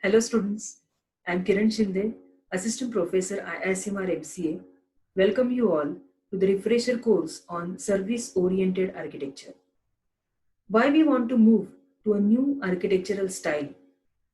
Hello students, I am Kiran Shinde, Assistant Professor IISMR MCA. Welcome you all to the refresher course on service-oriented architecture. Why we want to move to a new architectural style?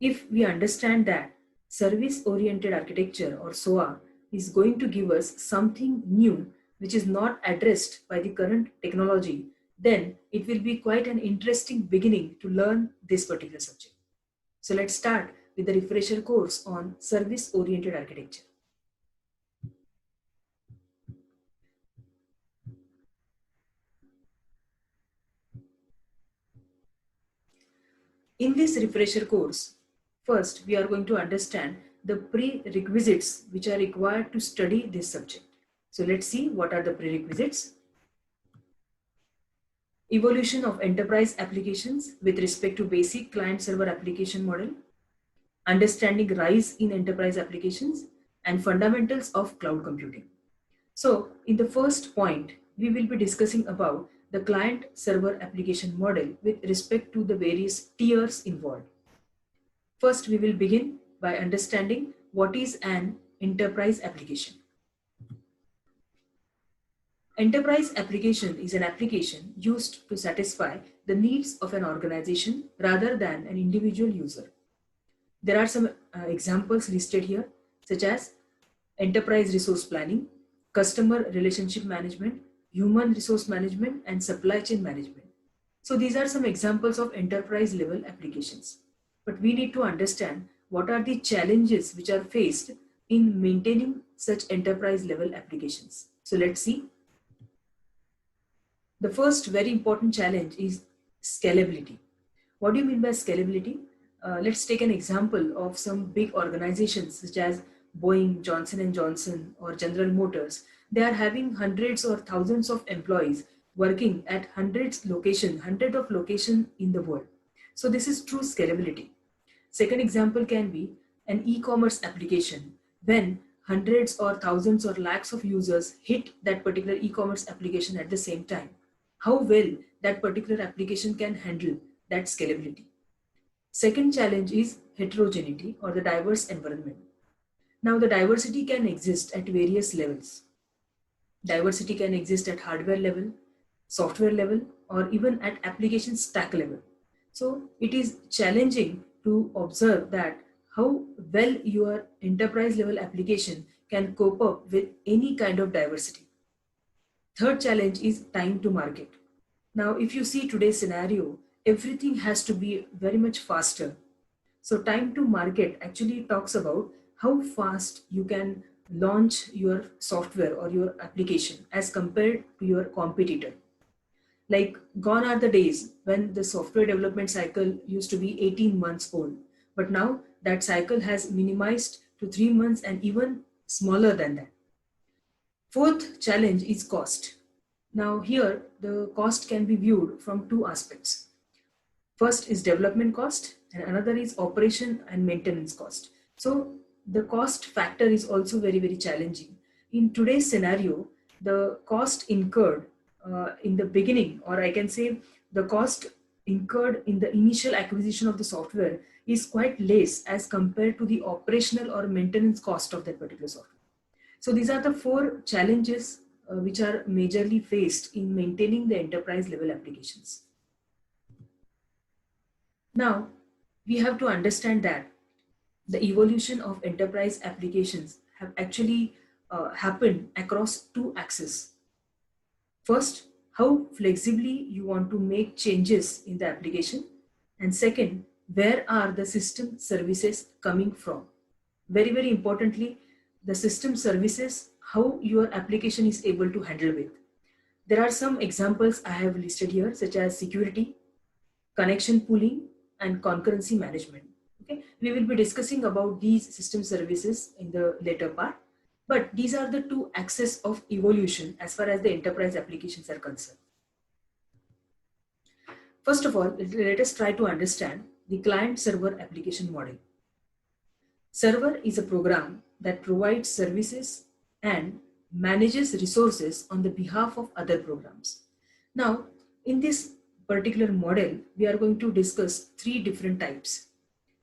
If we understand that service-oriented architecture or SOA is going to give us something new which is not addressed by the current technology, then it will be quite an interesting beginning to learn this particular subject. So let's start with the refresher course on service-oriented architecture. In this refresher course, first we are going to understand the prerequisites which are required to study this subject. So let's see what are the prerequisites. Evolution of enterprise applications with respect to basic client-server application model, understanding rise in enterprise applications, and fundamentals of cloud computing. So in the first point, we will be discussing about the client-server application model with respect to the various tiers involved. First, we will begin by understanding what is an enterprise application. Enterprise application is an application used to satisfy the needs of an organization rather than an individual user. There are some examples listed here, such as enterprise resource planning, customer relationship management, human resource management, and supply chain management. So these are some examples of enterprise level applications. But we need to understand what are the challenges which are faced in maintaining such enterprise level applications. So let's see. The first very important challenge is scalability. What do you mean by scalability? Let's take an example of some big organizations such as Boeing, Johnson & Johnson, or General Motors. They are having hundreds or thousands of employees working at hundred of locations in the world. So this is true scalability. Second example can be an e-commerce application. When hundreds or thousands or lakhs of users hit that particular e-commerce application at the same time, how well that particular application can handle that scalability. Second challenge is heterogeneity or the diverse environment. Now the diversity can exist at various levels. Diversity can exist at hardware level, software level, or even at application stack level. So it is challenging to observe that how well your enterprise level application can cope up with any kind of diversity. Third challenge is time to market. Now, if you see today's scenario, everything has to be very much faster. So time to market actually talks about how fast you can launch your software or your application as compared to your competitor. Like gone are the days when the software development cycle used to be 18 months old, but now that cycle has minimized to 3 months and even smaller than that. Fourth challenge is cost. Now here the cost can be viewed from two aspects. First is development cost and another is operation and maintenance cost. So the cost factor is also very, very challenging. In today's scenario, the cost incurred in the beginning, or I can say the cost incurred in the initial acquisition of the software is quite less as compared to the operational or maintenance cost of that particular software. So these are the four challenges which are majorly faced in maintaining the enterprise level applications. Now, we have to understand that the evolution of enterprise applications have actually happened across two axes. First, how flexibly you want to make changes in the application, and second, where are the system services coming from? Very, very importantly, the system services, how your application is able to handle with. There are some examples I have listed here, such as security, connection pooling, and concurrency management. Okay, we will be discussing about these system services in the later part, but these are the two axes of evolution as far as the enterprise applications are concerned. First of all, let us try to understand the client-server application model. Server is a program that provides services and manages resources on the behalf of other programs. Now, in this particular model, we are going to discuss three different types: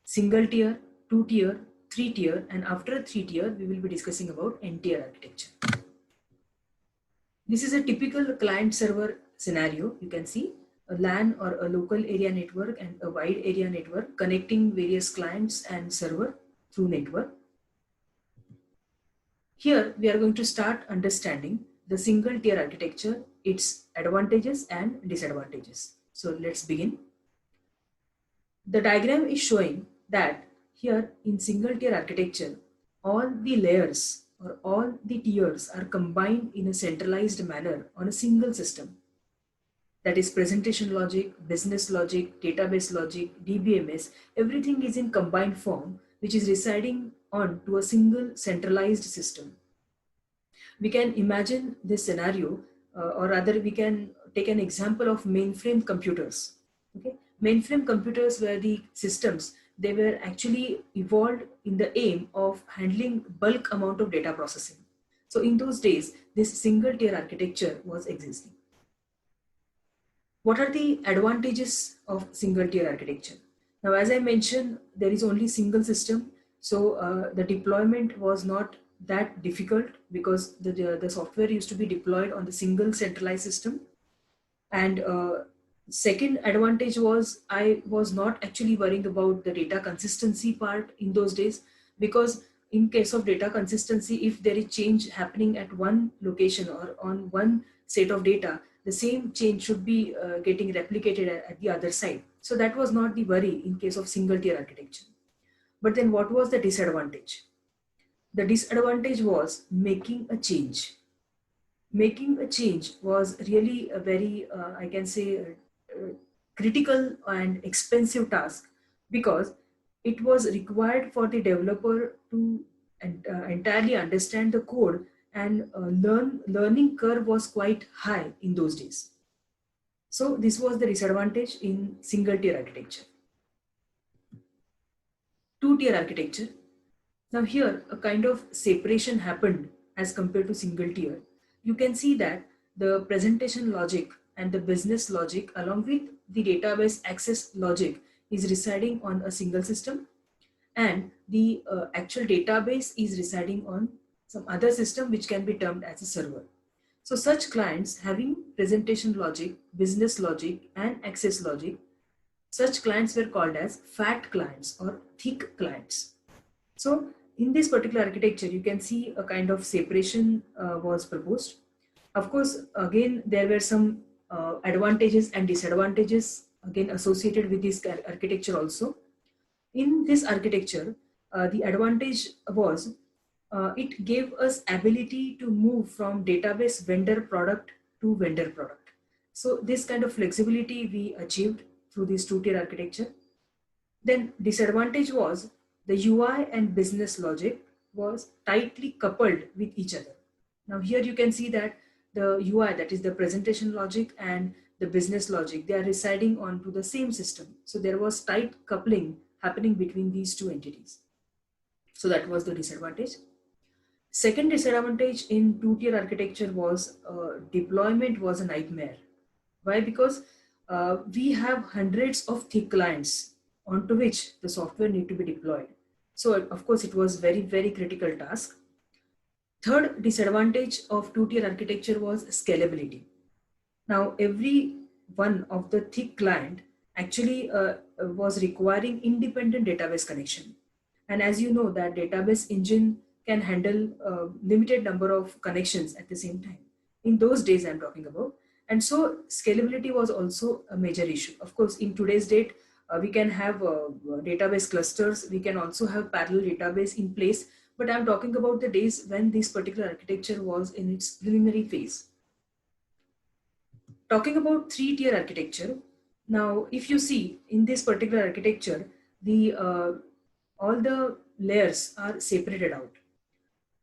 single tier, 2-tier, 3-tier, and after 3-tier, we will be discussing about N-tier architecture. This is a typical client server scenario. You can see a LAN or a local area network and a wide area network connecting various clients and server through network. Here we are going to start understanding the single tier architecture, its advantages and disadvantages. So let's begin. The diagram is showing that here in single tier architecture, all the layers or all the tiers are combined in a centralized manner on a single system. That is presentation logic, business logic, database logic, DBMS, everything is in combined form, which is residing on to a single centralized system. We can imagine this scenario, or rather we can take an example of mainframe computers. Okay, mainframe computers were the systems, they were actually evolved in the aim of handling bulk amount of data processing. So in those days, this single tier architecture was existing. What are the advantages of single tier architecture? Now, as I mentioned, there is only single system. So the deployment was not that difficult because the software used to be deployed on the single centralized system. And second advantage was I was not actually worrying about the data consistency part in those days, because in case of data consistency, if there is change happening at one location or on one set of data, the same change should be getting replicated at the other side. So that was not the worry in case of single tier architecture. But then what was the disadvantage? The disadvantage was making a change. Making a change was really a very, I can say, critical and expensive task, because it was required for the developer to entirely understand the code, and learning curve was quite high in those days. So this was the disadvantage in single tier architecture. 2-tier architecture. Now here a kind of separation happened as compared to single tier. You can see that the presentation logic and the business logic along with the database access logic is residing on a single system, and the actual database is residing on some other system which can be termed as a server. So such clients having presentation logic, business logic and access logic, such clients were called as fat clients or thick clients. So in this particular architecture, you can see a kind of separation was proposed. Of course, again, there were some advantages and disadvantages again associated with this architecture also. In this architecture, the advantage was it gave us ability to move from database vendor product to vendor product. So this kind of flexibility we achieved through this 2-tier architecture. Then disadvantage was the UI and business logic was tightly coupled with each other. Now here you can see that the UI, that is the presentation logic, and the business logic, they are residing onto the same system. So there was tight coupling happening between these two entities. So that was the disadvantage. Second disadvantage in 2-tier architecture was deployment was a nightmare. Why? Because we have hundreds of thick clients onto which the software need to be deployed. So of course it was very, very critical task. Third disadvantage of 2-tier architecture was scalability. Now every one of the thick client actually was requiring independent database connection. And as you know that database engine can handle a limited number of connections at the same time. In those days I'm talking about. And so scalability was also a major issue. Of course, in today's date, we can have database clusters. We can also have parallel database in place. But I'm talking about the days when this particular architecture was in its preliminary phase. Talking about 3-tier architecture. Now, if you see in this particular architecture, the all the layers are separated out.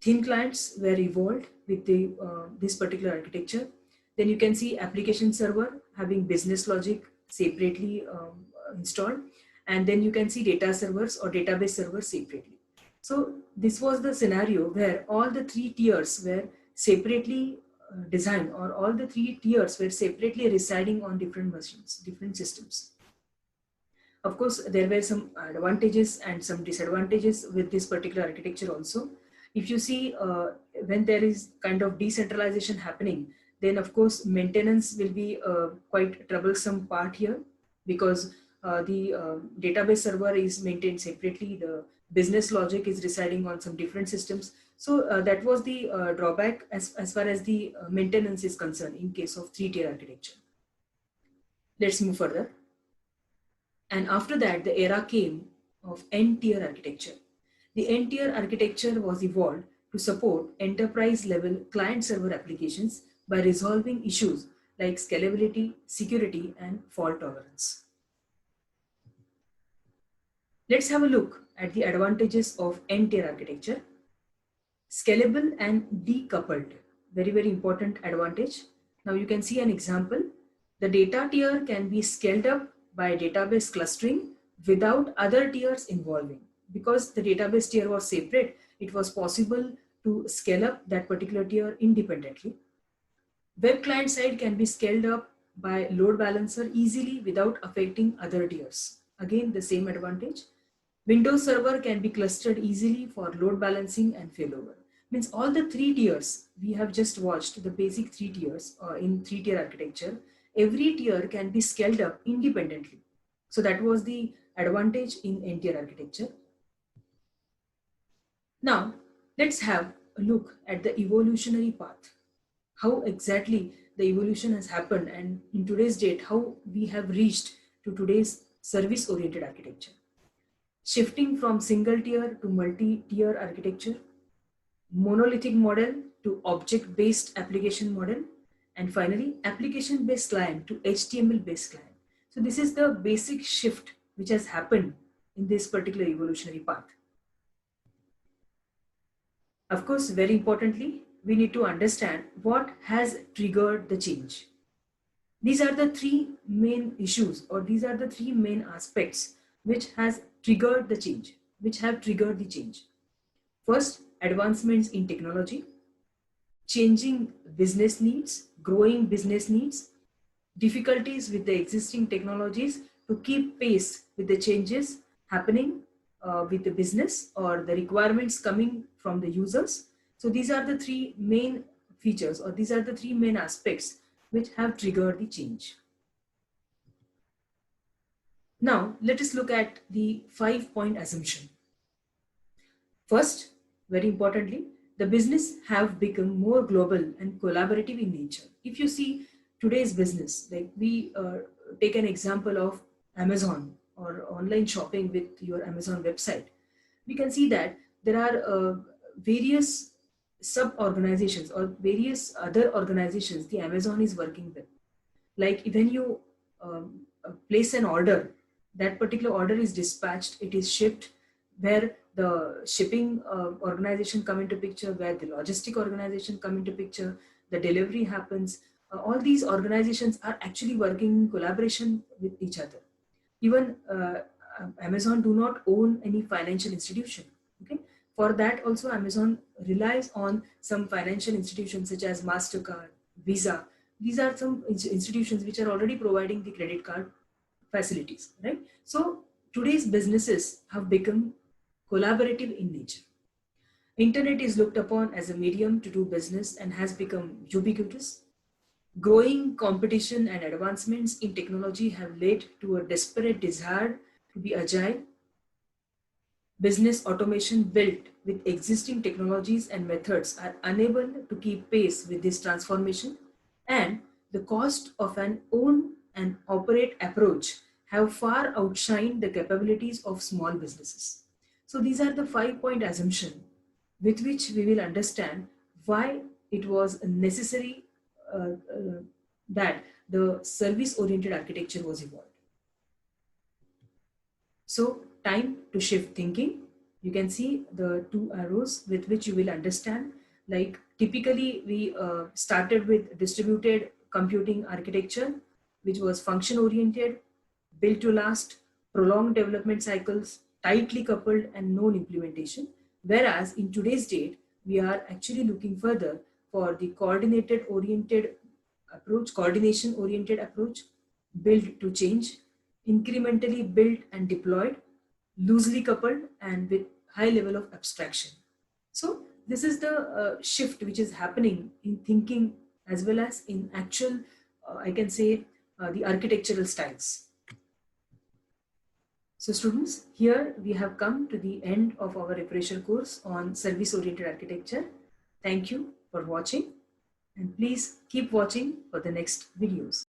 Thin clients were evolved with the this particular architecture. Then you can see application server having business logic separately installed, and then you can see data servers or database servers separately. So this was the scenario where all the 3 tiers were separately designed, or all the 3 tiers were separately residing on different machines, different systems. Of course, there were some advantages and some disadvantages with this particular architecture also. If you see, when there is kind of decentralization happening, then of course maintenance will be quite troublesome part here, because the database server is maintained separately. The business logic is residing on some different systems. So that was the drawback as far as the maintenance is concerned in case of three-tier architecture. Let's move further. And after that, the era came of N-tier architecture. The N-tier architecture was evolved to support enterprise-level client-server applications by resolving issues like scalability, security, and fault tolerance. Let's have a look at the advantages of N-tier architecture. Scalable and decoupled, very, very important advantage. Now you can see an example. The data tier can be scaled up by database clustering without other tiers involving. Because the database tier was separate, it was possible to scale up that particular tier independently. Web client side can be scaled up by load balancer easily without affecting other tiers. Again, the same advantage. Windows Server can be clustered easily for load balancing and failover. Means all the three tiers we have just watched, the basic three tiers in three-tier architecture, every tier can be scaled up independently. So that was the advantage in N-tier architecture. Now, let's have a look at the evolutionary path. How exactly the evolution has happened, and in today's date, how we have reached to today's service-oriented architecture. Shifting from single tier to multi-tier architecture, monolithic model to object-based application model, and finally application-based client to HTML-based client. So this is the basic shift which has happened in this particular evolutionary path. Of course, very importantly, we need to understand what has triggered the change. These are the three main issues, or these are the three main aspects which has triggered the change, which have triggered the change. First, advancements in technology, changing business needs, growing business needs, difficulties with the existing technologies to keep pace with the changes happening with the business or the requirements coming from the users. So these are the three main features, or these are the three main aspects which have triggered the change. Now, let us look at the 5-point assumption. First, very importantly, the business have become more global and collaborative in nature. If you see today's business, like we take an example of Amazon or online shopping with your Amazon website, we can see that there are various sub-organizations or various other organizations the Amazon is working with. Like when you place an order, that particular order is dispatched, it is shipped, where the shipping organization come into picture, where the logistic organization come into picture, the delivery happens. All these organizations are actually working in collaboration with each other. Even Amazon do not own any financial institution. Okay, for that also Amazon relies on some financial institutions such as MasterCard, Visa. These are some institutions which are already providing the credit card facilities, right? So today's businesses have become collaborative in nature. Internet is looked upon as a medium to do business and has become ubiquitous. Growing competition and advancements in technology have led to a desperate desire to be agile. Business automation built with existing technologies and methods are unable to keep pace with this transformation, and the cost of an own and operate approach have far outshined the capabilities of small businesses. So these are the 5-point assumption with which we will understand why it was necessary that the service-oriented architecture was evolved. So time to shift thinking. You can see the 2 arrows with which you will understand. Like typically we started with distributed computing architecture, which was function oriented, built to last, prolonged development cycles, tightly coupled and known implementation. Whereas in today's date, we are actually looking further for the coordination oriented approach, built to change, incrementally built and deployed, loosely coupled, and with high level of abstraction. So this is the shift which is happening in thinking as well as in actual, I can say, the architectural styles. So students, here we have come to the end of our refresher course on service-oriented architecture. Thank you for watching, and please keep watching for the next videos.